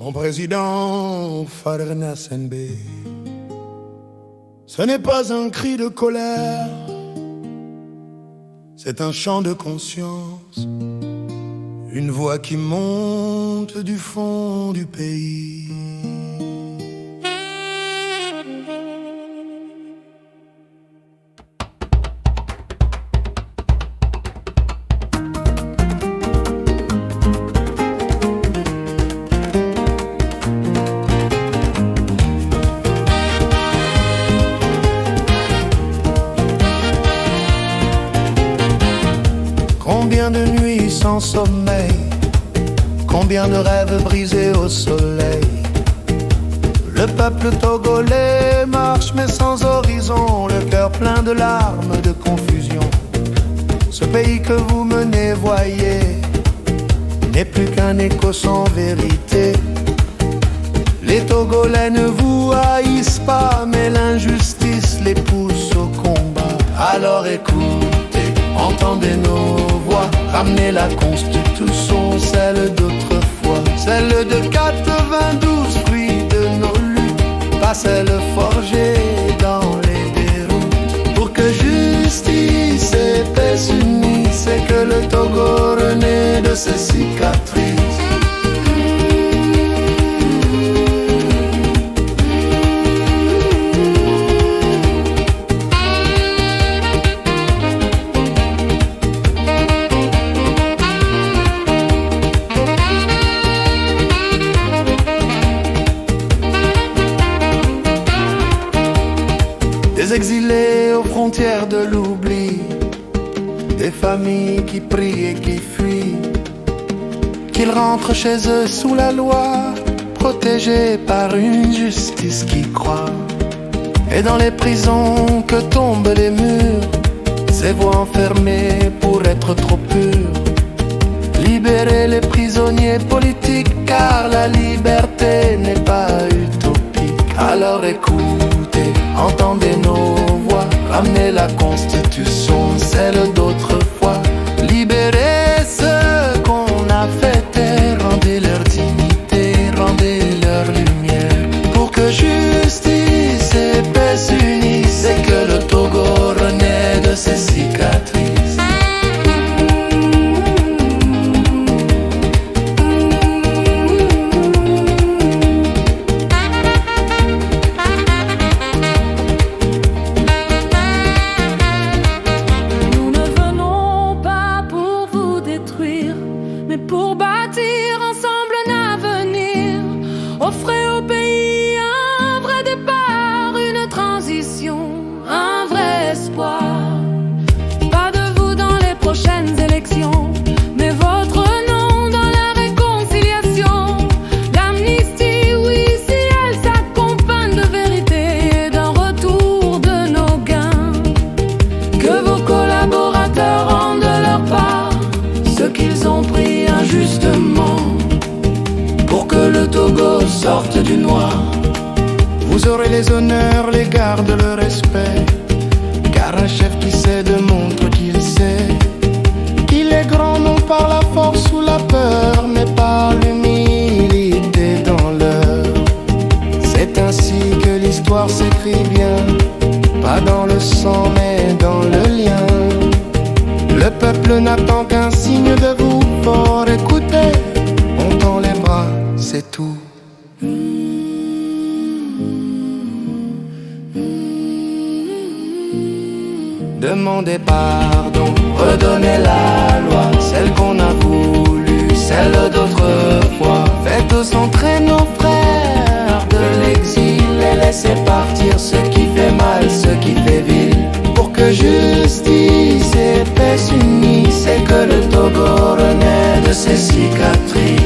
Mon président Faderna Senbe, ce n'est pas un cri de colère, c'est un chant de conscience, une voix qui monte du fond du pays. Combien de nuits sans sommeil, combien de rêves brisés au soleil. Le peuple togolais marche mais sans horizon, le cœur plein de larmes, de confusion. Ce pays que vous menez, voyez, n'est plus qu'un écho sans vérité. Les Togolais ne vous haïssent pas, mais l'injustice les pousse au combat. Alors écoutez, entendez nos voix, ramenez la Constitution, celle d'autrefois, celle de 92, fruit de nos luttes, pas celle forgée dans les déroutes. Pour que justice et paix s'unissent et que le Togo renaît de ses cicatrices. Des exilés aux frontières de l'oubli, des familles qui prient et qui fuient, qu'ils rentrent chez eux sous la loi, protégés par une justice qui croit. Et dans les prisons que tombent les murs, ces voix enfermées pour être trop pures. Libérer les prisonniers politiques, car la liberté n'est pas utopique. Alors écoutez, entendez nos voix, ramenez la Constitution, celle d'autrefois. Libérez ceux qu'on a fait taire, rendez leur dignité, rendez leur lumière. Pour que justice et paix s'unissent et que le Togo renaît de ses cicatrices. Pour bâtir ensemble un avenir, offrez au pays un vrai départ, une transition, un vrai espoir. Pas de vous dans les prochaines élections, mais votre nom dans la réconciliation. L'amnistie, oui, si elle s'accompagne de vérité et d'un retour de nos gains. Que vos collaborateurs rendent leur part, ce qu'ils ont pris injustement, pour que le Togo sorte du noir. Vous aurez les honneurs, les gardes, le respect, car un chef qui sait démontre qu'il sait qu'il est grand non par la force ou la peur, mais par l'humilité dans l'heure. C'est ainsi que l'histoire s'écrit bien, pas dans le sang mais dans le lien. Le peuple n'attend qu'un signe de vous, fort écouter, on tend les bras, c'est tout. Demandez pardon, redonnez la loi, celle qu'on a voulu, celle d'autrefois. Faites tous entrer nos frères de l'exil et laissez partir ce qui fait mal, ce qui fait ville. Pour que justice et paix s'unissent et que le Togo renaît de ses cicatrices.